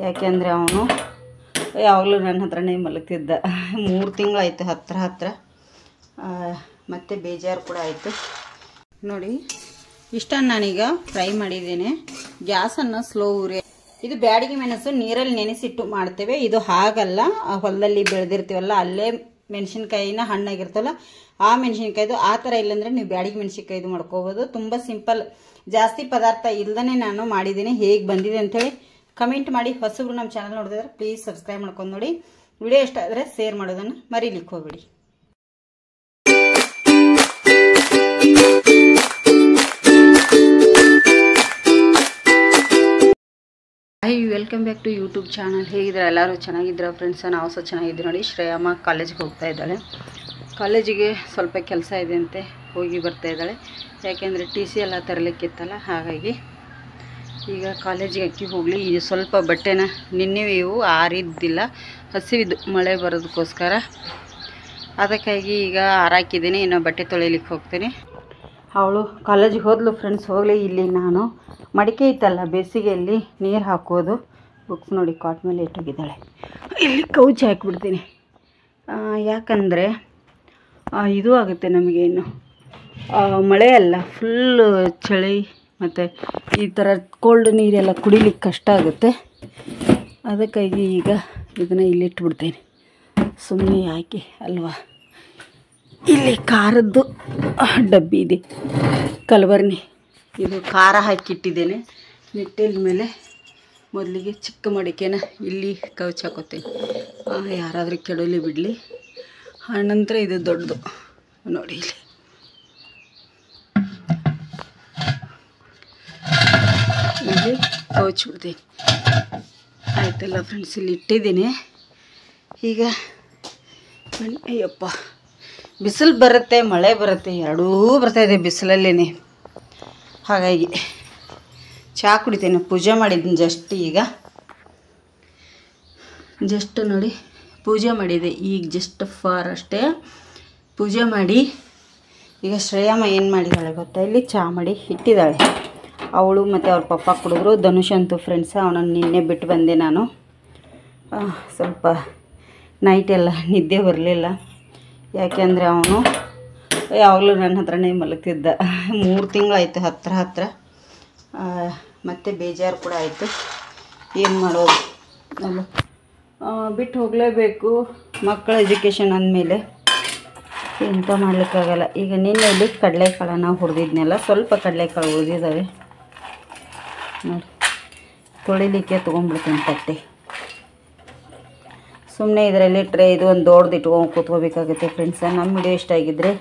ಯಾಕೆಂದರೆ ಅವನು ಯಾವಾಗಲೂ ನನ್ನ ಹತ್ರನೇ ಮಲಗ್ತಿದ್ದ. 3 ತಿಂಗಳಾಯಿತು ಹತ್ರ ಮತ್ತು ಬೇಜಾರು ಕೂಡ ಆಯಿತು. ನೋಡಿ ಇಷ್ಟನ್ನು ನಾನೀಗ ಫ್ರೈ ಮಾಡಿದ್ದೇನೆ. ಗ್ಯಾಸನ್ನು ಸ್ಲೋ ಉರಿ. ಇದು ಬ್ಯಾಡಿಗೆ ಮೆಣಸು ನೀರಲ್ಲಿ ನೆನೆಸಿಟ್ಟು ಮಾಡ್ತೇವೆ. ಇದು ಹಾಗಲ್ಲ, ಹೊಲದಲ್ಲಿ ಬೆಳೆದಿರ್ತೀವಲ್ಲ ಅಲ್ಲೇ ಮೆಣಸಿನ್ಕಾಯಿನ ಹಣ್ಣಾಗಿರ್ತವಲ್ಲ ಆ ಮೆಣಸಿನ್ಕಾಯ್ದು ಆ ಥರ ಇಲ್ಲಾಂದರೆ ನೀವು ಬ್ಯಾಡಿಗೆ ಮೆಣಸಿನ್ಕಾಯ್ದು ಮಾಡ್ಕೋಬೋದು. ತುಂಬ ಸಿಂಪಲ್, ಜಾಸ್ತಿ ಪದಾರ್ಥ ಇಲ್ಲದೇ ನಾನು ಮಾಡಿದ್ದೀನಿ. ಹೇಗೆ ಬಂದಿದೆ ಅಂಥೇಳಿ ಕಮೆಂಟ್ ಮಾಡಿ. ಹೊಸಬ್ರು ನಮ್ಮ ಚಾನಲ್ ನೋಡಿದ್ರೆ ಪ್ಲೀಸ್ ಸಬ್ಸ್ಕ್ರೈಬ್ ಮಾಡ್ಕೊಂಡು ನೋಡಿ. ವಿಡಿಯೋ ಇಷ್ಟ ಆದರೆ ಶೇರ್ ಮಾಡೋದನ್ನು ಮರೀಲಿಕ್ಕೆ ಹೋಗ್ಬೇಡಿ. Welcome back to YouTube channel. ಹೇಗಿದ್ರೆ ಎಲ್ಲರೂ ಚೆನ್ನಾಗಿದ್ದೀರಾ ಫ್ರೆಂಡ್ಸ? ನಾವು ಸಹ ಚೆನ್ನಾಗಿದ್ದೀವಿ. ನೋಡಿ ಶ್ರೇಯಮ್ಮ ಕಾಲೇಜಿಗೆ ಹೋಗ್ತಾ ಇದ್ದಾಳೆ. ಕಾಲೇಜಿಗೆ ಸ್ವಲ್ಪ ಕೆಲಸ ಇದೆ ಅಂತೆ, ಹೋಗಿ ಬರ್ತಾ ಇದ್ದಾಳೆ. ಯಾಕೆಂದರೆ TC ಎಲ್ಲ ತರಲಿಕ್ಕಿತ್ತಲ್ಲ, ಹಾಗಾಗಿ ಈಗ ಕಾಲೇಜಿಗೆ ಅಕ್ಕಿ ಹೋಗಲಿ. ಇದು ಸ್ವಲ್ಪ ಬಟ್ಟೆನ ನಿನ್ನೆ ಇವು ಆರಿದ್ದಿಲ್ಲ, ಹಸಿವಿದ್ದು ಮಳೆ ಬರೋದಕ್ಕೋಸ್ಕರ, ಅದಕ್ಕಾಗಿ ಈಗ ಆರಾಕಿದ್ದೀನಿ. ಇನ್ನು ಬಟ್ಟೆ ತೊಳಿಲಿಕ್ಕೆ ಹೋಗ್ತೀನಿ. ಅವಳು ಕಾಲೇಜಿಗೆ ಹೋದ್ಲು ಫ್ರೆಂಡ್ಸ್. ಹೋಗಲಿ, ಇಲ್ಲಿ ನಾನು ಮಡಿಕೆ ಇತ್ತಲ್ಲ ಬೇಸಿಗೆಯಲ್ಲಿ ನೀರು ಹಾಕೋದು, ಬುಕ್ಸ್ ನೋಡಿ ಕಾಟ್ ಮೇಲೆ ಇಟ್ಟೋಗಿದ್ದಾಳೆ. ಇಲ್ಲಿ ಕೌಚಿ ಹಾಕಿಬಿಡ್ತೀನಿ. ಯಾಕಂದರೆ ಇದು ಆಗುತ್ತೆ ನಮಗೆ, ಇನ್ನು ಮಳೆ ಅಲ್ಲ, ಫುಲ್ಲು ಚಳಿ ಮತ್ತು ಈ ಥರ ಕೋಲ್ಡ್ ನೀರೆಲ್ಲ ಕುಡಿಲಿಕ್ಕೆ ಕಷ್ಟ ಆಗುತ್ತೆ. ಅದಕ್ಕಾಗಿ ಈಗ ಇದನ್ನು ಇಲ್ಲಿಟ್ಬಿಡ್ತೀನಿ, ಸುಮ್ಮನೆ ಹಾಕಿ ಅಲ್ವಾ. ಇಲ್ಲಿ ಖಾರದ್ದು ಡಬ್ಬಿ ಇದೆ, ಕಲಬರ್ನಿ. ಇದು ಖಾರ ಹಾಕಿಟ್ಟಿದ್ದೇನೆ ನಿಟ್ಟೆಲ್ ಮೇಲೆ. ಮೊದಲಿಗೆ ಚಿಕ್ಕ ಮಡಿಕೆನ ಇಲ್ಲಿ ಕೌಚ್ ಹಾಕೋತೀನಿ, ಯಾರಾದರೂ ಕೆಡಲಿ ಬಿಡಲಿ. ಆನಂತರ ಇದು ದೊಡ್ಡದು ನೋಡಿ, ಇಲ್ಲಿ ಇಲ್ಲಿ ಕೌಚ್ ಬಿಡ್ತೀನಿ. ಆಯ್ತಲ್ಲ ಫ್ರೆಂಡ್ಸ್, ಇಲ್ಲಿ ಇಟ್ಟಿದ್ದೀನಿ. ಈಗ ಅಯ್ಯಪ್ಪ, ಬಿಸಿಲು ಬರುತ್ತೆ ಮಳೆ ಬರುತ್ತೆ, ಎರಡೂ ಬರ್ತಾಯಿದೆ ಬಿಸಿಲಲ್ಲೇ. ಹಾಗಾಗಿ ಚಹಾ ಕುಡಿತೇನೆ. ಪೂಜೆ ಮಾಡಿದ್ದೀನಿ ಜಸ್ಟ್ ನೋಡಿ ಪೂಜೆ ಮಾಡಿದೆ ಈಗ, ಜಸ್ಟ್ ಫಾರ್ ಅಷ್ಟೇ ಪೂಜೆ ಮಾಡಿ. ಈಗ ಶ್ರೇಯಮ್ಮ ಏನು ಮಾಡಿದ್ದಾಳೆ ಗೊತ್ತಾ, ಇಲ್ಲಿ ಚಹಾ ಮಾಡಿ ಇಟ್ಟಿದ್ದಾಳೆ. ಅವಳು ಮತ್ತು ಅವ್ರ ಪಪ್ಪ ಕುಡಿದ್ರು. ಧನುಷ್ ಅಂತೂ ಫ್ರೆಂಡ್ಸ, ಅವನನ್ನು ನಿನ್ನೆ ಬಿಟ್ಟು ಬಂದೆ ನಾನು. ಸ್ವಲ್ಪ ನೈಟೆಲ್ಲ ನಿದ್ದೆ ಬರಲಿಲ್ಲ. ಯಾಕೆಂದರೆ ಅವನು ಯಾವಾಗಲೂ ನನ್ನ ಹತ್ರನೇ ಮಲಗ್ತಿದ್ದ. 3 ತಿಂಗಳಾಯಿತು ಹತ್ರ ಮತ್ತು ಬೇಜಾರು ಕೂಡ ಆಯಿತು. ಏನು ಮಾಡೋದು, ನಾವು ಬಿಟ್ಟು ಹೋಗಲೇಬೇಕು. ಮಕ್ಕಳ ಎಜುಕೇಷನ್ ಅಂದಮೇಲೆ ಎಂತ ಮಾಡಲಿಕ್ಕಾಗಲ್ಲ. ಈಗ ನಿನ್ನೆಯಲ್ಲಿ ಕಡಲೆಕಾಳನ್ನು ಹುರಿದಿದ್ನೆಲ್ಲ, ಸ್ವಲ್ಪ ಕಡಲೆಕಾಳು ಉಳಿದಿದ್ದಾವೆ ನೋಡಿ. ತೊಳಿಲಿಕ್ಕೆ ತೊಗೊಂಡ್ಬಿಡ್ತೀನಿ ತಟ್ಟೆ. ಸುಮ್ಮನೆ ಇದರಲ್ಲಿ ಇಟ್ಟರೆ ಇದು ಒಂದು ದೊಡ್ಡದು ಇಟ್ಕೊಂಡು ಕೂತ್ಕೋಬೇಕಾಗುತ್ತೆ ಫ್ರೆಂಡ್ಸ. ನಮ್ಮ ವಿಡಿಯೋ ಇಷ್ಟ ಆಗಿದ್ದರೆ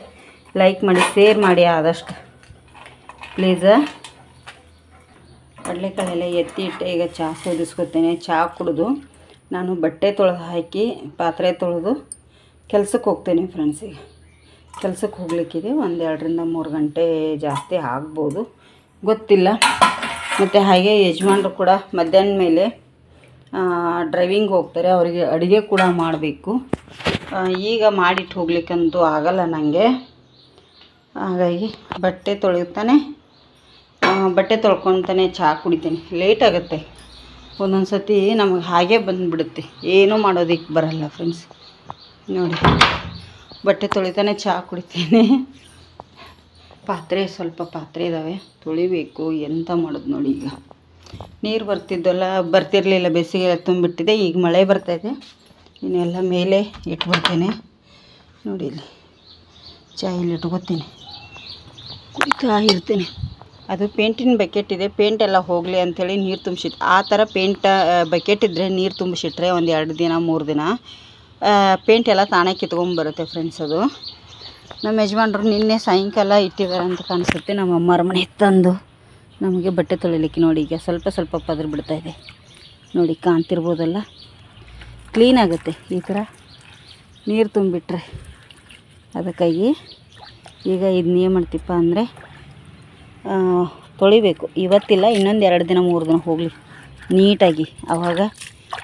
ಲೈಕ್ ಮಾಡಿ, ಶೇರ್ ಮಾಡಿ ಆದಷ್ಟು ಪ್ಲೀಸ. ಕಡಲೆಕಾಳೆಲ್ಲ ಎತ್ತಿ ಇಟ್ಟೆ. ಈಗ ಚಹಾ ಸೋದಿಸ್ಕೊತೇನೆ. ಚಹಾ ಕುಡಿದು ನಾನು ಬಟ್ಟೆ ತೊಳೆದು ಹಾಕಿ ಪಾತ್ರೆ ತೊಳೆದು ಕೆಲ್ಸಕ್ಕೆ ಹೋಗ್ತೇನೆ ಫ್ರೆಂಡ್ಸ್. ಈಗ ಕೆಲ್ಸಕ್ಕೆ ಹೋಗ್ಲಿಕ್ಕಿದೆ. 1-2 ರಿಂದ 3 ಗಂಟೆ ಜಾಸ್ತಿ ಆಗ್ಬೋದು, ಗೊತ್ತಿಲ್ಲ. ಮತ್ತು ಹಾಗೆ ಯಜಮಾನ್ರು ಕೂಡ ಮಧ್ಯಾಹ್ನ ಮೇಲೆ ಡ್ರೈವಿಂಗ್ ಹೋಗ್ತಾರೆ. ಅವರಿಗೆ ಅಡುಗೆ ಕೂಡ ಮಾಡಬೇಕು. ಈಗ ಮಾಡಿಟ್ಟು ಹೋಗ್ಲಿಕ್ಕಂತೂ ಆಗಲ್ಲ ನನಗೆ. ಹಾಗಾಗಿ ಬಟ್ಟೆ ತೊಳ್ಕೊತಾನೆ ಚಹಾ ಕುಡಿತೇನೆ. ಲೇಟ್ ಆಗುತ್ತೆ ಒಂದೊಂದು ಸತಿ, ನಮಗೆ ಹಾಗೆ ಬಂದುಬಿಡುತ್ತೆ, ಏನೂ ಮಾಡೋದಕ್ಕೆ ಬರಲ್ಲ ಫ್ರೆಂಡ್ಸ್. ನೋಡಿ ಬಟ್ಟೆ ತೊಳಿತಾನೆ ಚಹಾ ಕುಡಿತೇನೆ. ಸ್ವಲ್ಪ ಪಾತ್ರೆ ಇದ್ದಾವೆ, ತೊಳಿಬೇಕು. ಎಂತ ಮಾಡೋದು ನೋಡಿ. ಈಗ ನೀರು ಬರ್ತಿರಲಿಲ್ಲ, ಬೇಸಿಗೆ ತುಂಬಿಟ್ಟಿದೆ. ಈಗ ಮಳೆ ಬರ್ತಾಯಿದೆ. ಇನ್ನೆಲ್ಲ ಮೇಲೆ ಇಟ್ಬಿಡ್ತೇನೆ ನೋಡಿ. ಇಲ್ಲಿ ಚಹಾ ಇಲ್ಲಿ ಇಟ್ಕೊತೀನಿ, ಕುಡಿತಾ ಇರ್ತೀನಿ. ಅದು ಪೇಂಟಿನ ಬಕೆಟ್ ಇದೆ, ಪೇಂಟ್ ಎಲ್ಲ ಹೋಗಲಿ ಅಂಥೇಳಿ ನೀರು ತುಂಬಿಸಿಟ್ಟು. ಆ ಥರ ಬಕೆಟ್ ಇದ್ದರೆ ನೀರು ತುಂಬಿಸಿಟ್ರೆ 1-2 ದಿನ 3 ದಿನ ಪೇಂಟ್ ಎಲ್ಲ ತಾನೇ ಕಿತ್ಕೊಂಡ್ಬರುತ್ತೆ ಫ್ರೆಂಡ್ಸ್. ಅದು ನಮ್ಮ ಯಜಮಾನ್ರು ನಿನ್ನೆ ಸಾಯಂಕಾಲ ಇಟ್ಟಿದ್ದಾರೆ ಅಂತ ಕಾಣಿಸುತ್ತೆ. ನಮ್ಮ ಅಮ್ಮರ ಮನೆ ತಂದು ನಮಗೆ ಬಟ್ಟೆ ತೊಳಿಲಿಕ್ಕೆ. ನೋಡಿ ಈಗ ಸ್ವಲ್ಪ ಪದರು ಬಿಡ್ತಾಯಿದೆ ನೋಡಿ, ಕಾಣ್ತಿರ್ಬೋದಲ್ಲ. ಕ್ಲೀನ್ ಆಗುತ್ತೆ ಈ ಥರ ನೀರು ತುಂಬಿಟ್ರೆ. ಅದಕ್ಕಾಗಿ ಈಗ ಇದನ್ನ ಏನು ಮಾಡ್ತೀಪ್ಪ ಅಂದರೆ ತೊಳಿಬೇಕು. ಇವತ್ತಿಲ್ಲ, ಇನ್ನೊಂದು 2 ದಿನ 3 ದಿನ ಹೋಗಲಿ ನೀಟಾಗಿ, ಆವಾಗ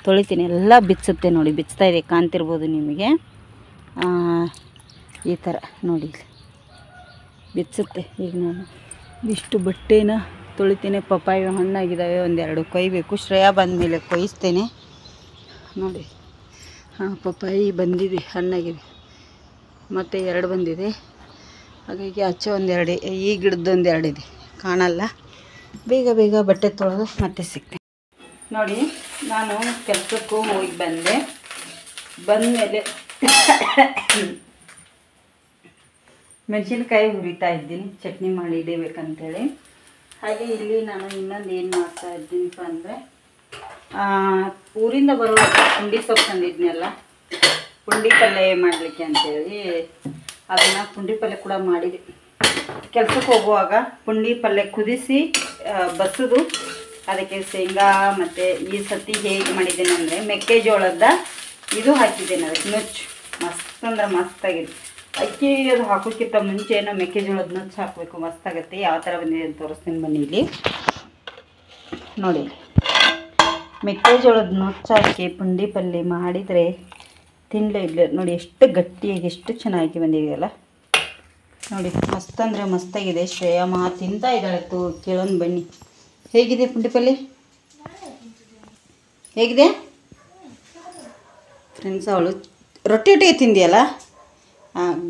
ತೊಳಿತೀನಿ. ಎಲ್ಲ ಬಿಚ್ಚುತ್ತೆ ನೋಡಿ, ಬಿಚ್ತಾಯಿದೆ, ಕಾಣ್ತಿರ್ಬೋದು ನಿಮಗೆ. ಈ ಥರ ನೋಡಿ ಬಿಚ್ಚುತ್ತೆ. ಈಗ ನಾನು ಇಷ್ಟು ಬಟ್ಟೆನ ತೊಳಿತೀನಿ. ಪಪ್ಪಾಯಿ ಹಣ್ಣಾಗಿದ್ದಾವೆ, ಒಂದೆರಡು ಕೊಯ್ಬೇಕು. ಶ್ರೇಯಾ ಬಂದ ಮೇಲೆ ಕೊಯ್ಸ್ತೇನೆ. ನೋಡಿ, ಪಪ್ಪಾಯಿ ಬಂದಿದೆ, ಹಣ್ಣಾಗಿದೆ. ಮತ್ತು 2 ಬಂದಿದೆ. ಹಾಗಾಗಿ ಆಚೆ ಒಂದೆರಡು, ಈ ಗಿಡದ್ದೊಂದು 2 ಇದೆ, ಕಾಣಲ್ಲ. ಬೇಗ ಬೇಗ ಬಟ್ಟೆ ತೊಳೆದು ಮತ್ತೆ ಸಿಗ್ತೇನೆ. ನೋಡಿ, ನಾನು ಕೆಲಸಕ್ಕೂ ಹೋಗಿ ಬಂದಮೇಲೆ ಮೆಣಸಿನ್ಕಾಯಿ ಹುರಿತಾ ಇದ್ದೀನಿ, ಚಟ್ನಿ ಮಾಡಿ ಇಡಬೇಕಂತೇಳಿ. ಹಾಗೆ ಇಲ್ಲಿ ನಾನು ಇನ್ನೊಂದು ಏನು ಮಾಡ್ತಾ ಇದ್ದೀನಪ್ಪ ಅಂದರೆ, ಊರಿಂದ ಬರುವಾಗ ಪುಂಡಿ ಸೊಪ್ಪು ತಂದಿದ್ನಲ್ಲ, ಪುಂಡಿ ಪಲ್ಯ ಮಾಡಲಿಕ್ಕೆ ಅಂಥೇಳಿ ಅದನ್ನು ಪುಂಡಿ ಪಲ್ಯ ಕೂಡ ಮಾಡಿದೆ. ಕೆಲಸಕ್ಕೆ ಹೋಗುವಾಗ ಪುಂಡಿ ಪಲ್ಯ ಕುದಿಸಿ ಬಸದು ಅದಕ್ಕೆ ಶೇಂಗಾ ಮತ್ತು ಈ ಸತಿ ಹೇಗೆ ಮಾಡಿದ್ದೇನೆ ಅಂದರೆ ಮೆಕ್ಕೆಜೋಳದ ಇದು ಹಾಕಿದ್ದೇನೆ. ಅದಕ್ಕೆ ನುಚ್ಚು ಮಸ್ತ್ ಅಂದ್ರೆ ಮಸ್ತಾಗಿದೆ. ಅಕ್ಕಿ ಅದು ಹಾಕೋಕ್ಕಿಂತ ಮುಂಚೆ ನಾವು ಮೆಕ್ಕೆಜೋಳದ ನುಚ್ಚು ಹಾಕಬೇಕು, ಮಸ್ತಾಗತ್ತೆ. ಯಾವ ಥರ ಬಂದಿದೆ ಅಂತ ತೋರಿಸ್ತೀನಿ ಬನ್ನಿ. ಇಲ್ಲಿ ನೋಡಿ, ಮೆಕ್ಕೆಜೋಳದ ನುಚ್ಚು ಹಾಕಿ ಪುಂಡಿ ಪಲ್ಯ ಮಾಡಿದರೆ ತಿನ್ನಲೇ ಇಲ್ಲ. ನೋಡಿ ಎಷ್ಟು ಗಟ್ಟಿಯಾಗಿ ಎಷ್ಟು ಚೆನ್ನಾಗಿ ಬಂದಿದೆಯಲ್ಲ. ನೋಡಿ, ಮಸ್ತ್ ಅಂದರೆ ಮಸ್ತಾಗಿದೆ. ಶ್ರೇಯಮ್ಮ ತಿಂತಾ ಇದ್ದಾಳೆ, ಕೇಳೋಣ ಬನ್ನಿ. ಹೇಗಿದೆ ಪುಂಡಿ ಪಲ್ಯ? ಹೇಗಿದೆ ಫ್ರೆಂಡ್ಸ್? ಅವಳು ರೊಟ್ಟಿ ಒಟ್ಟಿಗೆ ತಿಂದಿಯಲ್ಲ,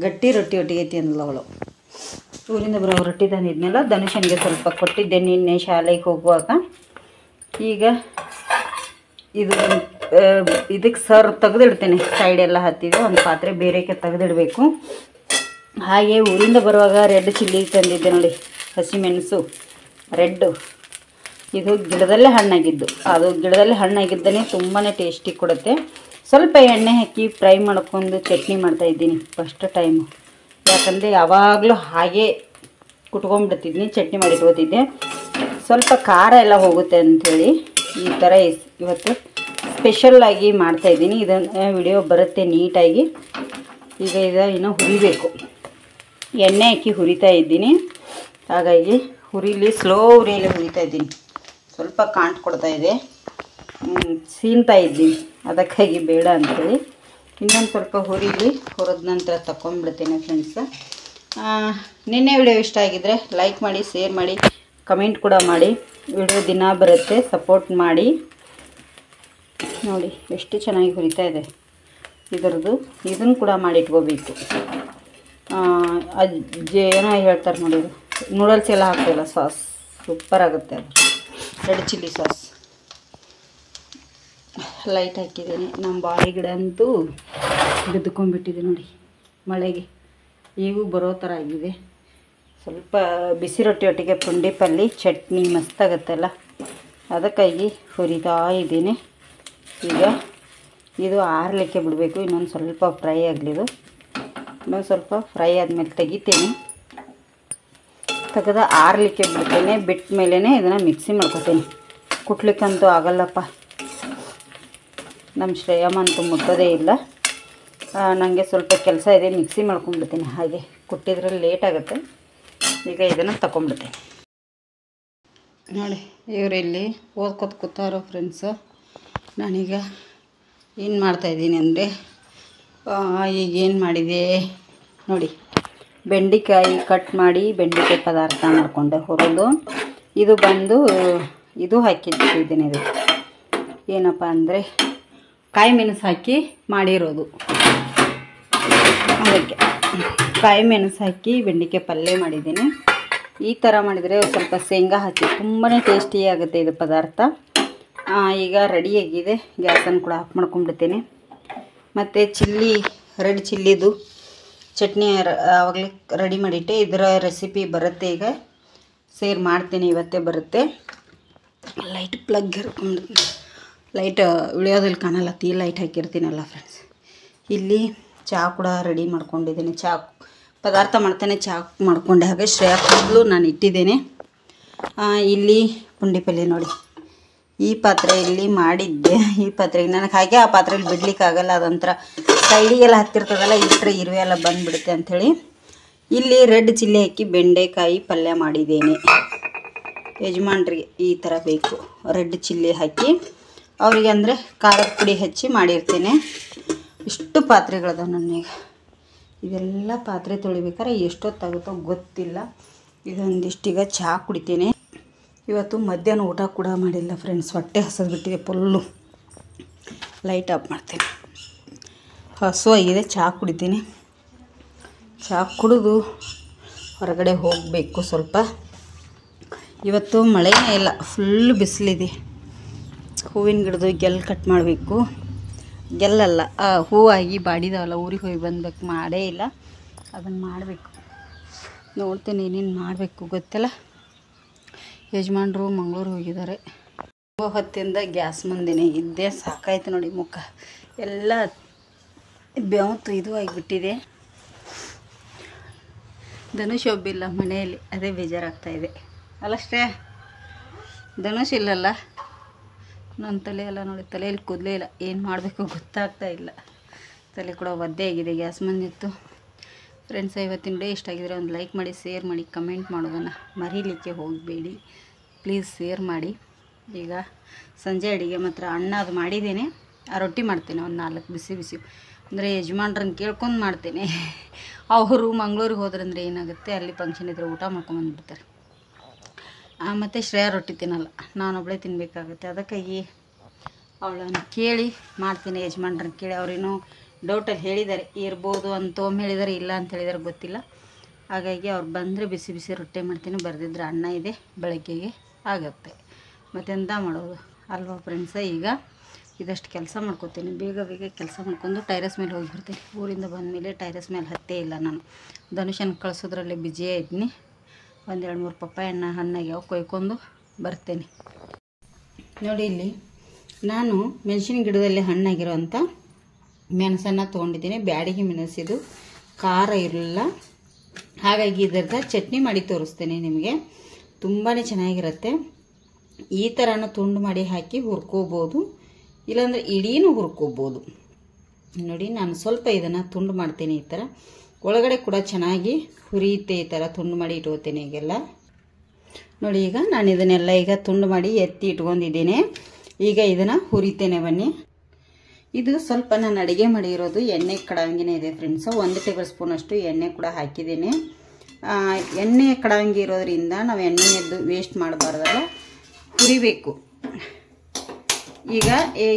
ಗಟ್ಟಿ ರೊಟ್ಟಿ ಒಟ್ಟಿಗೆ ತಿನ್ನಲ್ಲ ಅವಳು. ಊರಿಂದ ಬರೋ ರೊಟ್ಟಿ ತಂದಿದ್ನಲ್ಲ, ಧನುಷನಿಗೆ ಸ್ವಲ್ಪ ಕೊಟ್ಟಿದ್ದೆ ನಿನ್ನೆ ಶಾಲೆಗೆ ಹೋಗುವಾಗ. ಈಗ ಇದಕ್ಕೆ ಸರ್ ತೆಗೆದಿಡ್ತೇನೆ. ಸೈಡೆಲ್ಲ ಹತ್ತಿದೆ, ಒಂದು ಪಾತ್ರೆ ಬೇರೆಕ್ಕೆ ತೆಗೆದಿಡಬೇಕು. ಹಾಗೆ ಊರಿಂದ ಬರುವಾಗ ರೆಡ್ ಚಿಲ್ಲಿ ತಂದಿದ್ದೆ ನೋಡಿ, ಹಸಿಮೆಣಸು ರೆಡ್ಡು. ಇದು ಗಿಡದಲ್ಲೇ ಹಣ್ಣಾಗಿದ್ದು, ಅದು ಗಿಡದಲ್ಲೇ ಹಣ್ಣಾಗಿದ್ದನೇ ತುಂಬಾ ಟೇಸ್ಟಿ ಕೊಡುತ್ತೆ. ಸ್ವಲ್ಪ ಎಣ್ಣೆ ಹಾಕಿ ಫ್ರೈ ಮಾಡ್ಕೊಂಡು ಚಟ್ನಿ ಮಾಡ್ತಾಯಿದ್ದೀನಿ ಫಸ್ಟ್ ಟೈಮು. ಯಾಕಂದರೆ ಯಾವಾಗಲೂ ಹಾಗೆ ಕುಟ್ಕೊಂಡ್ಬಿಡ್ತಿದ್ನಿ, ಚಟ್ನಿ ಮಾಡಿ ಇಟ್ಕೋತಿದ್ದೆ. ಸ್ವಲ್ಪ ಖಾರ ಎಲ್ಲ ಹೋಗುತ್ತೆ ಅಂಥೇಳಿ ಈ ಥರ ಇವತ್ತು ಸ್ಪೆಷಲ್ಲಾಗಿ ಮಾಡ್ತಾಯಿದ್ದೀನಿ. ಇದನ್ನು ವಿಡಿಯೋ ಬರುತ್ತೆ ನೀಟಾಗಿ. ಈಗ ಇನ್ನು ಹುರಿಬೇಕು, ಎಣ್ಣೆ ಹಾಕಿ ಹುರಿತಾ ಇದ್ದೀನಿ. ಹಾಗಾಗಿ ಸ್ಲೋ ಉರಿಯಲ್ಲಿ ಹುರಿತಾ ಇದ್ದೀನಿ. ಸ್ವಲ್ಪ ಕಾಂಟ್ ಕೊಡ್ತಾ ಇದೆ, ಸೀನ್ತಾ ಇದ್ದೀನಿ, ಅದಕ್ಕಾಗಿ ಬೇಡ ಅಂಥೇಳಿ ಇನ್ನೊಂದು ಸ್ವಲ್ಪ ಹುರಿದ ನಂತರ ತಗೊಂಡ್ಬಿಡ್ತೇನೆ ಫ್ರೆಂಡ್ಸ್. ನಿನ್ನೆ ವಿಡಿಯೋ ಇಷ್ಟ ಆಗಿದ್ದರೆ ಲೈಕ್ ಮಾಡಿ, ಶೇರ್ ಮಾಡಿ, ಕಮೆಂಟ್ ಕೂಡ ಮಾಡಿ. ವಿಡಿಯೋ ದಿನ ಬರುತ್ತೆ, ಸಪೋರ್ಟ್ ಮಾಡಿ. ನೋಡಿ ಎಷ್ಟು ಚೆನ್ನಾಗಿ ಹುರಿತಾ ಇದೆ. ಇದನ್ನು ಕೂಡ ಮಾಡಿಟ್ಕೋಬೇಕು. ಏನೋ ಹೇಳ್ತಾರೆ ನೋಡಿ, ನೂಡಲ್ಸ್ ಎಲ್ಲ ಹಾಕ್ತಿಲ್ಲ, ಸಾಸ್ ಸೂಪರ್ ಆಗುತ್ತೆ. ಅದು ರೆಡ್ ಚಿಲ್ಲಿ ಸಾಸ್ ಲೈಟ್ ಹಾಕಿದ್ದೀನಿ. ನಮ್ಮ ಬಾಳೆ ಗಿಡ ಅಂತೂ ಬಿದ್ದುಕೊಂಡ್ಬಿಟ್ಟಿದೆ ನೋಡಿ ಮಳೆಗೆ, ಈಗೂ ಬರೋ ಥರ ಆಗಿದೆ. ಸ್ವಲ್ಪ ಬಿಸಿ ರೊಟ್ಟಿ ಒಟ್ಟಿಗೆ ಪುಂಡಿ ಪಲ್ಯ ಚಟ್ನಿ ಮಸ್ತಾಗತ್ತಲ್ಲ, ಅದಕ್ಕಾಗಿ ಹುರಿತಾ ಇದ್ದೀನಿ. ಈಗ ಇದು ಆರಲಿಕ್ಕೆ ಬಿಡಬೇಕು, ಇನ್ನೊಂದು ಸ್ವಲ್ಪ ಫ್ರೈ ಆಗಲಿದು. ಇನ್ನೊಂದು ಸ್ವಲ್ಪ ಫ್ರೈ ಆದಮೇಲೆ ತೆಗಿತೇನೆ, ತೆಗೆದು ಆರಲಿಕ್ಕೆ ಬಿಡ್ತೇನೆ. ಬಿಟ್ಟ ಮೇಲೇ ಇದನ್ನು ಮಿಕ್ಸಿ ಮಾಡ್ಕೊತೇನೆ. ಕುಟ್ಲಿಕ್ಕಂತೂ ಆಗಲ್ಲಪ್ಪ, ನಮ್ಮ ಶ್ರೇಯಮ್ಮ ಅಂತೂ ಮುಟ್ಟೋದೇ ಇಲ್ಲ. ನನಗೆ ಸ್ವಲ್ಪ ಕೆಲಸ ಇದೆ, ಮಿಕ್ಸಿ ಮಾಡ್ಕೊಂಡ್ಬಿಡ್ತೀನಿ. ಹಾಗೆ ಕುಟ್ಟಿದ್ರಲ್ಲಿ ಲೇಟ್ ಆಗುತ್ತೆ. ಈಗ ಇದನ್ನು ತಗೊಂಡ್ಬಿಡ್ತೇನೆ. ನೋಡಿ, ಇವರಿಲ್ಲಿ ಓದ್ಕೊತ ಕೂತಾರೋ ಫ್ರೆಂಡ್ಸು. ನಾನೀಗ ಏನು ಮಾಡ್ತಾಯಿದ್ದೀನಿ ಅಂದರೆ, ಈಗ ಏನು ಮಾಡಿದೆ ನೋಡಿ, ಬೆಂಡೆಕಾಯಿ ಕಟ್ ಮಾಡಿ ಬೆಂಡೆಕಾಯಿ ಪದಾರ್ಥ ಮಾಡಿಕೊಂಡೆ ಹುರಿದು. ಇದು ಬಂದು ಇದು ಹಾಕಿಟ್ಟಿದ್ದೀನಿ. ಇದು ಏನಪ್ಪ ಅಂದರೆ ಕಾಯಿ ಮೆಣಸು ಹಾಕಿ ಮಾಡಿರೋದು. ಅದಕ್ಕೆ ಕಾಯಿ ಮೆಣಸು ಹಾಕಿ ಬೆಂಡೆಕಾಯಿ ಪಲ್ಯ ಮಾಡಿದ್ದೀನಿ. ಈ ಥರ ಮಾಡಿದರೆ ಸ್ವಲ್ಪ ಶೇಂಗಾ ಹಾಕಿ ತುಂಬಾ ಟೇಸ್ಟಿ ಆಗುತ್ತೆ ಇದು ಪದಾರ್ಥ. ಈಗ ರೆಡಿಯಾಗಿದೆ, ಗ್ಯಾಸನ್ನು ಕೂಡ ಆಫ್ ಮಾಡ್ಕೊಂಡ್ಬಿಡ್ತೇನೆ. ಮತ್ತು ರೆಡ್ ಚಿಲ್ಲಿದು ಚಟ್ನಿ ಆವಾಗಲೇ ರೆಡಿ ಮಾಡಿಟ್ಟೆ. ಇದರ ರೆಸಿಪಿ ಬರುತ್ತೆ, ಈಗ ಶೇರ್ ಮಾಡ್ತೀನಿ, ಇವತ್ತೇ ಬರುತ್ತೆ. ಲೈಟ್ ಪ್ಲಗ್ ಹಿಡ್ಕೊಂಡು, ಲೈಟ್ ಉಳಿಯೋದಲ್ಲಿ ಕಾಣಲ್ಲ, ಲೈಟ್ ಹಾಕಿರ್ತೀನಲ್ಲ ಫ್ರೆಂಡ್ಸ್. ಇಲ್ಲಿ ಚಹಾ ಕೂಡ ರೆಡಿ ಮಾಡ್ಕೊಂಡಿದ್ದೀನಿ. ಚಹಾ ಪದಾರ್ಥ ಮಾಡ್ತೇನೆ, ಚಹಾ ಮಾಡ್ಕೊಂಡೆ. ಹಾಗೆ ಶ್ರೇಯಾ ಕೂದಲು ನಾನು ಇಟ್ಟಿದ್ದೇನೆ. ಇಲ್ಲಿ ಪುಂಡಿ ಪಲ್ಯ ನೋಡಿ, ಈ ಪಾತ್ರೆಯಲ್ಲಿ ಮಾಡಿದ್ದೆ. ಈ ಪಾತ್ರೆಗೆ ನನಗೆ ಹಾಗೆ ಆ ಪಾತ್ರೆಯಲ್ಲಿ ಬಿಡ್ಲಿಕ್ಕಾಗಲ್ಲ, ಅದೊಂಥರ ಸೈಡಿಗೆಲ್ಲ ಹತ್ತಿರ್ತದಲ್ಲ, ಇಟ್ಟರೆ ಇರುವೆ ಎಲ್ಲ ಬಂದುಬಿಡುತ್ತೆ ಅಂಥೇಳಿ ಇಲ್ಲಿ ರೆಡ್ ಚಿಲ್ಲಿ ಹಾಕಿ ಬೆಂಡೆಕಾಯಿ ಪಲ್ಯ ಮಾಡಿದ್ದೇನೆ. ಯಜಮಾನ್ರಿಗೆ ಈ ಥರ ಬೇಕು, ರೆಡ್ ಚಿಲ್ಲಿ ಹಾಕಿ. ಅವರಿಗೆ ಅಂದರೆ ಖಾರದ ಪುಡಿ ಹಚ್ಚಿ ಮಾಡಿರ್ತೇನೆ. ಇಷ್ಟು ಪಾತ್ರೆಗಳದ ನನಗೆ. ಇದೆಲ್ಲ ಪಾತ್ರೆ ತೊಳಿಬೇಕಾದ್ರೆ ಎಷ್ಟೊತ್ತಾಗುತ್ತೋ ಗೊತ್ತಿಲ್ಲ. ಇದೊಂದಿಷ್ಟೀಗ ಚಹಾ ಕುಡಿತೇನೆ. ಇವತ್ತು ಮಧ್ಯಾಹ್ನ ಊಟ ಕೂಡ ಮಾಡಿಲ್ಲ ಫ್ರೆಂಡ್ಸ್, ಹೊಟ್ಟೆ ಹಸಿದು ಬಿಟ್ಟಿದೆ ಫುಲ್ಲು. ಲೈಟ್ ಆಫ್ ಮಾಡ್ತೀನಿ. ಹಸುವಾಗಿದೆ, ಚಹಾ ಕುಡಿತೀನಿ. ಚಹಾ ಕುಡಿದು ಹೊರಗಡೆ ಹೋಗಬೇಕು ಸ್ವಲ್ಪ. ಇವತ್ತು ಮಳೆನೇ ಇಲ್ಲ, ಫುಲ್ ಬಿಸಿಲಿದೆ. ಹೂವಿನ ಗಿಡದು ಗೆಲ್ ಕಟ್ ಮಾಡಬೇಕು. ಗೆಲ್ಲಲ್ಲ, ಹೂವಾಗಿ ಬಾಡಿದವಲ್ಲ, ಊರಿಗೆ ಹೋಗಿ ಬಂದ್ಬೇಕು, ಮಾಡೇ ಇಲ್ಲ. ಅದನ್ನು ಮಾಡಬೇಕು. ನೋಡ್ತೀನಿ ಏನೇನು ಮಾಡಬೇಕು ಗೊತ್ತಿಲ್ಲ. ಯಜಮಾನ್ರು ಮಂಗಳೂರು ಹೋಗಿದ್ದಾರೆ. ಹೊತ್ತಿಂದ ಗ್ಯಾಸ್ ಮುಂದೆನೇ ಇದ್ದೇ ಸಾಕಾಯ್ತು ನೋಡಿ. ಮುಖ ಎಲ್ಲ ಬೆವತ್ತು ಇದು ಆಗಿಬಿಟ್ಟಿದೆ. ಧನುಷ್ ಒಬ್ಬಿಲ್ಲ ಮನೆಯಲ್ಲಿ, ಅದೇ ಬೇಜಾರಾಗ್ತಾಯಿದೆ ಅಲ್ಲಷ್ಟೇ. ಧನುಷ್ ಇಲ್ಲಲ್ಲ. ನನ್ನ ತಲೆ ಎಲ್ಲ ನೋಡಿ, ತಲೆಯಲ್ಲಿ ಕೂದಲೇ ಇಲ್ಲ. ಏನು ಮಾಡಬೇಕು ಗೊತ್ತಾಗ್ತಾ ಇಲ್ಲ. ತಲೆ ಕೂಡ ಒದ್ದೆ ಆಗಿದೆ, ಗ್ಯಾಸ್ ಮುಂದಿತ್ತು. ಫ್ರೆಂಡ್ಸ್, ಇವತ್ತಿನ ಡೇ ಇಷ್ಟ ಆಗಿದ್ರೆ ಒಂದು ಲೈಕ್ ಮಾಡಿ, ಶೇರ್ ಮಾಡಿ, ಕಮೆಂಟ್ ಮಾಡೋದನ್ನು ಮರೀಲಿಕ್ಕೆ ಹೋಗಬೇಡಿ ಪ್ಲೀಸ್. ಶೇರ್ ಮಾಡಿ. ಈಗ ಸಂಜೆ ಅಡುಗೆ ಮಾತ್ರ ಅನ್ನ ಅದು ಮಾಡಿದ್ದೇನೆ. ಆ ರೊಟ್ಟಿ ಮಾಡ್ತೇನೆ ಒಂದು 4 ಬಿಸಿ ಬಿಸಿ. ಅಂದರೆ ಯಜಮಾನ್ರನ್ನ ಕೇಳ್ಕೊಂಡು ಮಾಡ್ತೇನೆ. ಅವರು ಮಂಗಳೂರಿಗೆ ಹೋದ್ರಂದ್ರೆ ಏನಾಗುತ್ತೆ, ಅಲ್ಲಿ ಫಂಕ್ಷನ್ ಇದ್ದರೆ ಊಟ ಮಾಡ್ಕೊಂಬಂದ್ಬಿಡ್ತಾರೆ. ಮತ್ತು ಶ್ರೇಯ ರೊಟ್ಟಿ ತಿನ್ನಲ್ಲ, ನಾನೊಬ್ಬಳೇ ತಿನ್ನಬೇಕಾಗುತ್ತೆ. ಅದಕ್ಕಾಗಿ ಅವಳನ್ನು ಕೇಳಿ ಮಾಡ್ತೀನಿ. ಯಜಮಾನ್ರನ್ನ ಕೇಳಿ, ಅವರೇನೋ ಡೌಟಲ್ಲಿ ಹೇಳಿದ್ದಾರೆ ಇರ್ಬೋದು ಅಂತ ಒಮ್ಮೆ ಹೇಳಿದ್ದಾರೆ, ಇಲ್ಲ ಅಂತ ಹೇಳಿದ್ದಾರೆ, ಗೊತ್ತಿಲ್ಲ. ಹಾಗಾಗಿ ಅವ್ರು ಬಂದರೆ ಬಿಸಿ ಬಿಸಿ ರೊಟ್ಟಿ ಮಾಡ್ತೀನಿ. ಬರೆದಿದ್ರೆ ಅನ್ನ ಇದೆ, ಬೆಳಗ್ಗೆಗೆ ಆಗುತ್ತೆ. ಮತ್ತೆಂತ ಮಾಡೋದು ಅಲ್ವಾ ಫ್ರೆಂಡ್ಸ. ಈಗ ಇದಷ್ಟು ಕೆಲಸ ಮಾಡ್ಕೋತೀನಿ, ಬೇಗ ಬೇಗ ಕೆಲಸ ಮಾಡ್ಕೊಂಡು ಟೈರಸ್ ಮೇಲೆ ಹೋಗಿಬಿಡ್ತೀನಿ. ಊರಿಂದ ಬಂದಮೇಲೆ ಟೈರಸ್ ಮೇಲೆ ಹತ್ತೇ ಇಲ್ಲ ನಾನು. ಧನುಷನ್ನು ಕಳಿಸೋದ್ರಲ್ಲೇ ಬ್ಯುಸಿಯೇ ಇದ್ದೀನಿ. ಒಂದು 2-3 ಪಪ್ಪಾಯ ಹಣ್ಣಾಗ್ಯಾವ, ಕೊಯ್ಕೊಂಡು ಬರ್ತೇನೆ. ನೋಡಿ, ಇಲ್ಲಿ ನಾನು ಮೆಣಸಿನ ಗಿಡದಲ್ಲಿ ಹಣ್ಣಾಗಿರೋವಂಥ ಮೆಣಸನ್ನು ತೊಗೊಂಡಿದ್ದೀನಿ. ಬ್ಯಾಡಿಗೆ ಮೆಣಸಿದು ಖಾರ ಇರಲಿಲ್ಲ, ಹಾಗಾಗಿ ಇದರದ ಚಟ್ನಿ ಮಾಡಿ ತೋರಿಸ್ತೇನೆ ನಿಮಗೆ. ತುಂಬಾ ಚೆನ್ನಾಗಿರುತ್ತೆ. ಈ ಥರನೂ ತುಂಡು ಮಾಡಿ ಹಾಕಿ ಹುರ್ಕೋಬೋದು, ಇಲ್ಲಾಂದರೆ ಇಡೀನೂ ಹುರ್ಕೋಬೋದು. ನೋಡಿ, ನಾನು ಸ್ವಲ್ಪ ಇದನ್ನು ತುಂಡು ಮಾಡ್ತೇನೆ. ಈ ಥರ ಒಳಗಡೆ ಕೂಡ ಚೆನ್ನಾಗಿ ಹುರಿಯುತ್ತೆ. ಈ ಥರ ತುಂಡು ಮಾಡಿ ಇಟ್ಕೋತೇನೆ ಈಗೆಲ್ಲ. ನೋಡಿ, ಈಗ ನಾನು ಇದನ್ನೆಲ್ಲ ಈಗ ತುಂಡು ಮಾಡಿ ಎತ್ತಿ ಇಟ್ಕೊಂಡಿದ್ದೇನೆ. ಈಗ ಇದನ್ನು ಹುರಿತೇನೆ ಬನ್ನಿ. ಇದು ಸ್ವಲ್ಪ ನಾನು ಅಡುಗೆ ಮಾಡಿರೋದು ಎಣ್ಣೆ ಕಡಾವಂಗಿನೇ ಇದೆ ಫ್ರೆಂಡ್ಸು. 1 ಟೇಬಲ್ ಸ್ಪೂನಷ್ಟು ಎಣ್ಣೆ ಕೂಡ ಹಾಕಿದ್ದೇನೆ. ಎಣ್ಣೆ ಕಡಾವಂಗಿ ಇರೋದ್ರಿಂದ ನಾವು ಎಣ್ಣೆಯದ್ದು ವೇಸ್ಟ್ ಮಾಡಬಾರ್ದಲ್ಲ, ಹುರಿಬೇಕು. ಈಗ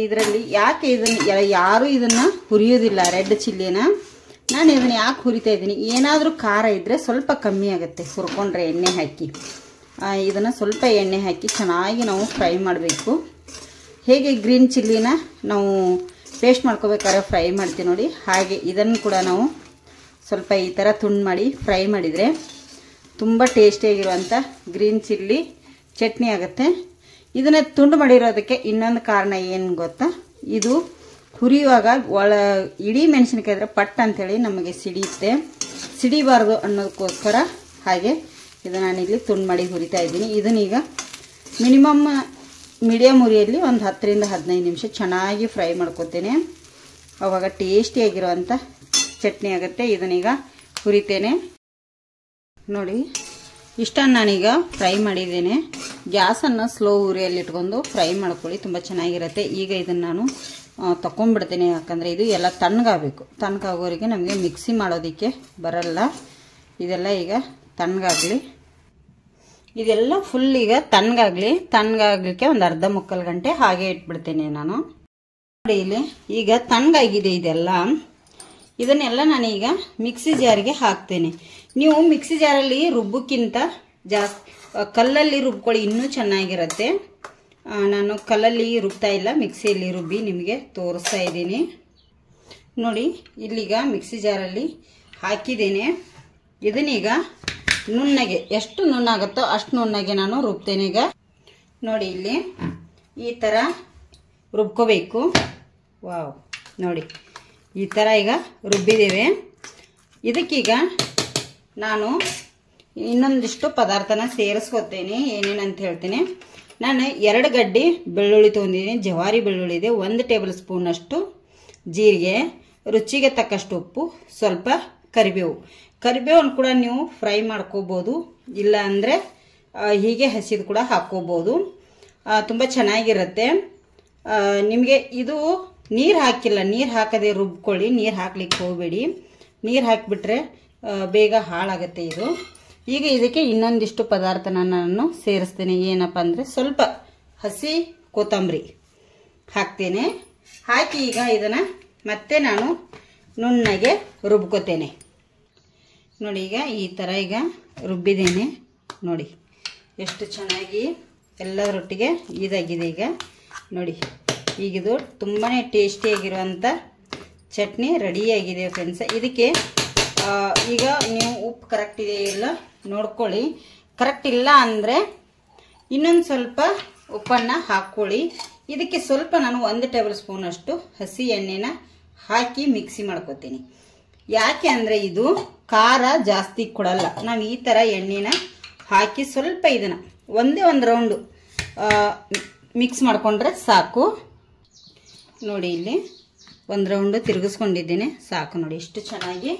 ಇದರಲ್ಲಿ ಯಾಕೆ ಇದನ್ನು ಯಾರೂ ಇದನ್ನು ಹುರಿಯೋದಿಲ್ಲ, ರೆಡ್ ಚಿಲ್ಲಿನ. ನಾನು ಇದನ್ನು ಯಾಕೆ ಹುರಿತಾ ಇದ್ದೀನಿ, ಏನಾದರೂ ಖಾರ ಇದ್ದರೆ ಸ್ವಲ್ಪ ಕಮ್ಮಿ ಆಗುತ್ತೆ ಹುರ್ಕೊಂಡ್ರೆ ಎಣ್ಣೆ ಹಾಕಿ. ಇದನ್ನು ಸ್ವಲ್ಪ ಎಣ್ಣೆ ಹಾಕಿ ಚೆನ್ನಾಗಿ ನಾವು ಫ್ರೈ ಮಾಡಬೇಕು. ಹೇಗೆ ಗ್ರೀನ್ ಚಿಲ್ಲಿನ ನಾವು ಪೇಸ್ಟ್ ಮಾಡ್ಕೋಬೇಕಾದ್ರೆ ಫ್ರೈ ಮಾಡ್ತೀವಿ ನೋಡಿ, ಹಾಗೆ ಇದನ್ನು ಕೂಡ ನಾವು ಸ್ವಲ್ಪ ಈ ಥರ ತುಂಡು ಮಾಡಿ ಫ್ರೈ ಮಾಡಿದರೆ ತುಂಬ ಟೇಸ್ಟಿಯಾಗಿರುವಂಥ ಗ್ರೀನ್ ಚಿಲ್ಲಿ ಚಟ್ನಿ ಆಗುತ್ತೆ. ಇದನ್ನು ತುಂಡು ಮಾಡಿರೋದಕ್ಕೆ ಇನ್ನೊಂದು ಕಾರಣ ಏನು ಗೊತ್ತಾ, ಇದು ಹುರಿಯುವಾಗ ಇಡೀ ಮೆಣಸಿನಕಾಯಿ ಇದ್ರೆ ಪಟ್ ಅಂಥೇಳಿ ನಮಗೆ ಸಿಡಿಬಾರ್ದು ಅನ್ನೋದಕ್ಕೋಸ್ಕರ ಹಾಗೆ ಇದು ನಾನಿಲ್ಲಿ ತುಂಡು ಮಾಡಿ ಹುರಿತಾ ಇದ್ದೀನಿ. ಇದನ್ನೀಗ ಮಿನಿಮಮ್ ಮೀಡಿಯಮ್ ಉರಿಯಲ್ಲಿ ಒಂದು 10ರಿಂದ 15 ನಿಮಿಷ ಚೆನ್ನಾಗಿ ಫ್ರೈ ಮಾಡ್ಕೊತೇನೆ. ಆವಾಗ ಟೇಸ್ಟಿಯಾಗಿರೋವಂಥ ಚಟ್ನಿ ಆಗುತ್ತೆ. ಇದನ್ನೀಗ ಹುರಿತೇನೆ. ನೋಡಿ, ಇಷ್ಟನ್ನು ನಾನೀಗ ಫ್ರೈ ಮಾಡಿದ್ದೇನೆ. ಗ್ಯಾಸನ್ನು ಸ್ಲೋ ಉರಿಯಲ್ಲಿ ಇಟ್ಕೊಂಡು ಫ್ರೈ ಮಾಡ್ಕೊಳ್ಳಿ, ತುಂಬ ಚೆನ್ನಾಗಿರುತ್ತೆ. ಈಗ ಇದನ್ನು ನಾನು ತಗೊಂಡ್ಬಿಡ್ತೇನೆ, ಯಾಕಂದರೆ ಇದು ಎಲ್ಲ ತಣ್ಣಗಾಗಬೇಕು. ತಣ್ಣಗಾಗೋರಿಗೆ ನಮಗೆ ಮಿಕ್ಸಿ ಮಾಡೋದಕ್ಕೆ ಬರಲ್ಲ. ಇದೆಲ್ಲ ಈಗ ತಣ್ಣಗಾಗಲಿ. ಇದೆಲ್ಲ ಫುಲ್ ಈಗ ತಣ್ಣಗಾಗಲಿಕ್ಕೆ ಒಂದು ಅರ್ಧ ಮುಕ್ಕಾಲು ಗಂಟೆ ಹಾಗೆ ಇಟ್ಬಿಡ್ತೇನೆ ನಾನು. ನೋಡಿ, ಇಲ್ಲಿ ಈಗ ತಣ್ಣಗಾಗಿದೆ ಇದೆಲ್ಲ. ಇದನ್ನೆಲ್ಲ ನಾನೀಗ ಮಿಕ್ಸಿ ಜಾರಿಗೆ ಹಾಕ್ತೇನೆ. ನೀವು ಮಿಕ್ಸಿ ಜಾರಲ್ಲಿ ರುಬ್ಬಕ್ಕಿಂತ ಜಾಸ್ತಿ ಕಲ್ಲಲ್ಲಿ ರುಬ್ಕೊಳ್ಳಿ, ಇನ್ನೂ ಚೆನ್ನಾಗಿರುತ್ತೆ. ನಾನು ಕಲ್ಲಲ್ಲಿ ರುಬ್ತಾ ಇಲ್ಲ, ಮಿಕ್ಸಿಯಲ್ಲಿ ರುಬ್ಬಿ ನಿಮಗೆ ತೋರಿಸ್ತಾ ಇದ್ದೀನಿ. ನೋಡಿ, ಇಲ್ಲಿಗ ಮಿಕ್ಸಿ ಜಾರಲ್ಲಿ ಹಾಕಿದ್ದೇನೆ. ಇದನ್ನೀಗ ನುಣ್ಣಗೆ, ಎಷ್ಟು ನುಣ್ಣಾಗುತ್ತೋ ಅಷ್ಟು ನುಣ್ಣಗೆ ನಾನು ರುಬ್ತೇನೆ. ಈಗ ನೋಡಿ, ಇಲ್ಲಿ ಈ ಥರ ರುಬ್ಕೋಬೇಕು. ವಾವ್, ನೋಡಿ ಈ ಥರ ಈಗ ರುಬ್ಬಿದ್ದೇವೆ. ಇದಕ್ಕೀಗ ನಾನು ಇನ್ನೊಂದಿಷ್ಟು ಪದಾರ್ಥನ ಸೇರಿಸ್ಕೊತೇನೆ. ಏನೇನಂತ ಹೇಳ್ತೇನೆ. ನಾನು 2 ಗಡ್ಡೆ ಬೆಳ್ಳುಳ್ಳಿ ತೊಗೊಂಡಿದ್ದೀನಿ, ಜವಾರಿ ಬೆಳ್ಳುಳ್ಳಿ ಇದೆ, 1 ಟೇಬಲ್ ಸ್ಪೂನಷ್ಟು ಜೀರಿಗೆ, ರುಚಿಗೆ ತಕ್ಕಷ್ಟು ಉಪ್ಪು, ಸ್ವಲ್ಪ ಕರಿಬೇವನ್ನು ಕೂಡ ನೀವು ಫ್ರೈ ಮಾಡ್ಕೋಬೋದು, ಇಲ್ಲ ಅಂದರೆ ಹೀಗೆ ಹಸಿದು ಕೂಡ ಹಾಕ್ಕೋಬೋದು. ತುಂಬ ಚೆನ್ನಾಗಿರುತ್ತೆ. ನಿಮಗೆ ಇದು ನೀರು ಹಾಕಿಲ್ಲ, ನೀರು ಹಾಕದೆ ರುಬ್ಕೊಳ್ಳಿ, ನೀರು ಹಾಕ್ಲಿಕ್ಕೆ ಹೋಗಬೇಡಿ. ನೀರು ಹಾಕಿಬಿಟ್ರೆ ಬೇಗ ಹಾಳಾಗುತ್ತೆ ಇದು. ಈಗ ಇದಕ್ಕೆ ಇನ್ನೊಂದಿಷ್ಟು ಪದಾರ್ಥನ ನಾನು ಸೇರಿಸ್ತೀನಿ. ಏನಪ್ಪ ಅಂದರೆ ಸ್ವಲ್ಪ ಹಸಿ ಕೊತ್ತಂಬರಿ ಹಾಕ್ತೇನೆ. ಹಾಕಿ ಈಗ ಇದನ್ನು ಮತ್ತೆ ನಾನು ನುಣ್ಣಗೆ ರುಬ್ಕೋತೇನೆ. ನೋಡಿ ಈಗ ಈ ಥರ ಈಗ ರುಬ್ಬಿದ್ದೇನೆ. ನೋಡಿ ಎಷ್ಟು ಚೆನ್ನಾಗಿ ಎಲ್ಲದರೊಟ್ಟಿಗೆ ಇದಾಗಿದೆ. ಈಗ ನೋಡಿ ಈಗಿದು ತುಂಬಾ ಟೇಸ್ಟಿಯಾಗಿರುವಂಥ ಚಟ್ನಿ ರೆಡಿಯಾಗಿದೆ ಫ್ರೆಂಡ್ಸ್. ಇದಕ್ಕೆ ಈಗ ನೀವು ಉಪ್ಪು ಕರೆಕ್ಟ್ ಇದೆಯೋ ಇಲ್ಲ ನೋಡ್ಕೊಳ್ಳಿ. ಕರೆಕ್ಟ್ ಇಲ್ಲ ಅಂದರೆ ಇನ್ನೊಂದು ಸ್ವಲ್ಪ ಉಪ್ಪನ್ನು ಹಾಕ್ಕೊಳ್ಳಿ. ಇದಕ್ಕೆ ಸ್ವಲ್ಪ ನಾನು 1 ಟೇಬಲ್ ಸ್ಪೂನಷ್ಟು ಹಸಿ ಎಣ್ಣೆನ ಹಾಕಿ ಮಿಕ್ಸಿ ಮಾಡ್ಕೊತೀನಿ. ಯಾಕೆ ಅಂದರೆ ಇದು ಖಾರ ಜಾಸ್ತಿ ಕೊಡಲ್ಲ. ನಾವು ಈ ಥರ ಎಣ್ಣೆನ ಹಾಕಿ ಸ್ವಲ್ಪ ಇದನ್ನು ಒಂದು ರೌಂಡು ಮಿಕ್ಸ್ ಮಾಡಿಕೊಂಡ್ರೆ ಸಾಕು. ನೋಡಿ ಇಲ್ಲಿ 1 ರೌಂಡು ತಿರುಗಿಸ್ಕೊಂಡಿದ್ದೇನೆ, ಸಾಕು. ನೋಡಿ ಎಷ್ಟು ಚೆನ್ನಾಗಿ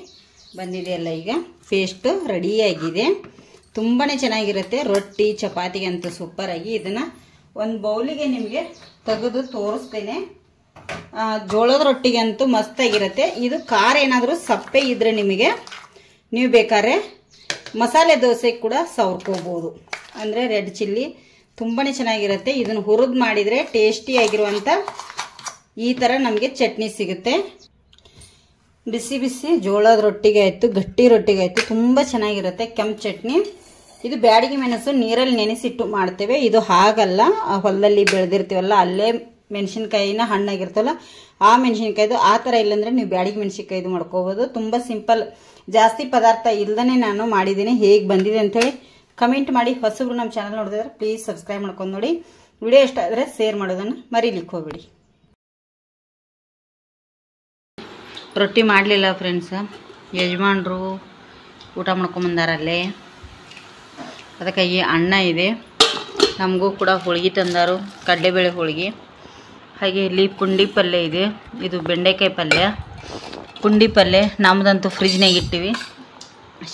ಬಂದಿದೆಯಲ್ಲ. ಈಗ ಪೇಸ್ಟು ರೆಡಿಯಾಗಿದೆ. ತುಂಬಾ ಚೆನ್ನಾಗಿರುತ್ತೆ. ರೊಟ್ಟಿ ಚಪಾತಿಗಂತೂ ಸೂಪರಾಗಿ. ಇದನ್ನು ಒಂದು ಬೌಲಿಗೆ ನಿಮಗೆ ತೆಗೆದು ತೋರಿಸ್ತೇನೆ. ಜೋಳದ ರೊಟ್ಟಿಗೆ ಅಂತೂ ಮಸ್ತಾಗಿರುತ್ತೆ. ಇದು ಖಾರ ಏನಾದರೂ ಸಪ್ಪೆ ಇದ್ದರೆ ನಿಮಗೆ ನೀವು ಬೇಕಾದ್ರೆ ಮಸಾಲೆ ದೋಸೆ ಕೂಡ ಸವರ್ಕೋಬೋದು. ಅಂದರೆ ರೆಡ್ ಚಿಲ್ಲಿ ತುಂಬಾ ಚೆನ್ನಾಗಿರುತ್ತೆ. ಇದನ್ನು ಹುರಿದು ಮಾಡಿದರೆ ಟೇಸ್ಟಿಯಾಗಿರುವಂಥ ಈ ಥರ ನಮಗೆ ಚಟ್ನಿ ಸಿಗುತ್ತೆ. ಬಿಸಿ ಬಿಸಿ ಜೋಳದ ರೊಟ್ಟಿಗೆ ಆಯಿತು, ಗಟ್ಟಿ ರೊಟ್ಟಿಗೆ ಆಯಿತು, ತುಂಬ ಚೆನ್ನಾಗಿರುತ್ತೆ ಕೆಂಪು ಚಟ್ನಿ. ಇದು ಬ್ಯಾಡಗಿ ಮೆಣಸು ನೀರಲ್ಲಿ ನೆನೆಸಿಟ್ಟು ಮಾಡ್ತೇವೆ. ಇದು ಹಾಗಲ್ಲ, ಹೊಲದಲ್ಲಿ ಬೆಳೆದಿರ್ತೀವಲ್ಲ ಅಲ್ಲೇ ಮೆಣಸಿನ್ಕಾಯಿನ ಹಣ್ಣಾಗಿರ್ತವಲ್ಲ ಆ ಮೆಣಸಿನ್ಕಾಯ್ದು ಆ ಥರ ಇಲ್ಲಾಂದರೆ ನೀವು ಬ್ಯಾಡಗಿ ಮೆಣಸಿನ್ಕಾಯ್ದು ಮಾಡ್ಕೋಬೋದು. ತುಂಬ ಸಿಂಪಲ್, ಜಾಸ್ತಿ ಪದಾರ್ಥ ಇಲ್ಲದೇ ನಾನು ಮಾಡಿದ್ದೀನಿ. ಹೇಗೆ ಬಂದಿದೆ ಅಂಥೇಳಿ ಕಮೆಂಟ್ ಮಾಡಿ. ಹೊಸಬ್ರು ನಮ್ಮ ಚಾನಲ್ ನೋಡಿದ್ರೆ ಪ್ಲೀಸ್ ಸಬ್ಸ್ಕ್ರೈಬ್ ಮಾಡ್ಕೊಂಡು ನೋಡಿ. ವಿಡಿಯೋ ಇಷ್ಟ ಆದರೆ ಶೇರ್ ಮಾಡೋದನ್ನು ಮರೀಲಿಕ್ಕೆ ಹೋಗ್ಬೇಡಿ. ರೊಟ್ಟಿ ಮಾಡಲಿಲ್ಲ ಫ್ರೆಂಡ್ಸ, ಯಜಮಾನ್ರು ಊಟ ಮಾಡ್ಕೊಂಬಂದಾರಲ್ಲೇ. ಅದಕ್ಕಾಗಿ ಅನ್ನ ಇದೆ. ನಮಗೂ ಕೂಡ ಹೋಳ್ಗೆ ತಂದಾರು, ಕಡಲೆಬೇಳೆ ಹೋಳ್ಗೆ. ಹಾಗೆ ಇಲ್ಲಿ ಪುಂಡಿ ಪಲ್ಯ ಇದೆ. ಇದು ಬೆಂಡೆಕಾಯಿ ಪಲ್ಯ, ಪುಂಡಿ ಪಲ್ಯ. ನಮ್ಮದಂತೂ ಫ್ರಿಜ್ನಾಗ ಇಟ್ಟಿವಿ.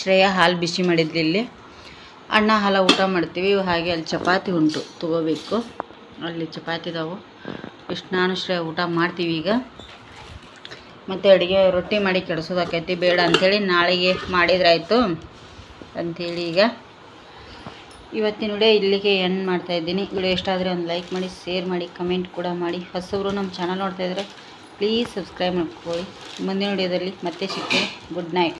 ಶ್ರೇಯ ಹಾಲು ಬಿಸಿ ಮಾಡಿದ್ಲಿ. ಇಲ್ಲಿ ಅನ್ನ ಹಾಲು ಊಟ ಮಾಡ್ತೀವಿ. ಹಾಗೆ ಅಲ್ಲಿ ಚಪಾತಿ ಉಂಟು, ತೊಗೋಬೇಕು. ಅಲ್ಲಿ ಚಪಾತಿ ಇದಾವೆ. ಇಷ್ಟು ನಾನು ಶ್ರೇಯ ಊಟ ಮಾಡ್ತೀವಿ ಈಗ. ಮತ್ತು ಅಡುಗೆ ರೊಟ್ಟಿ ಮಾಡಿ ಕೆಡಿಸೋದಾಕೈತಿ, ಬೇಡ ಅಂಥೇಳಿ ನಾಳೆಗೆ ಮಾಡಿದ್ರಾಯ್ತು ಅಂಥೇಳಿ ಈಗ ಇವತ್ತಿನ ವಿಡಿಯೋ ಇಲ್ಲಿಗೆ ಎಂಡ್ ಮಾಡ್ತಾಯಿದ್ದೀನಿ. ವಿಡಿಯೋ ಇಷ್ಟ ಆದರೆ ಒಂದು ಲೈಕ್ ಮಾಡಿ, ಶೇರ್ ಮಾಡಿ, ಕಮೆಂಟ್ ಕೂಡ ಮಾಡಿ. ಹೊಸಬ್ರು ನಮ್ಮ ಚಾನಲ್ ನೋಡ್ತಾಯಿದ್ರೆ ಪ್ಲೀಸ್ ಸಬ್ಸ್ಕ್ರೈಬ್ ಮಾಡ್ಕೊಳ್ಳಿ. ಮುಂದಿನ ವಿಡಿಯೋದಲ್ಲಿ ಮತ್ತೆ ಸಿಗ್ತೀನಿ. Good night.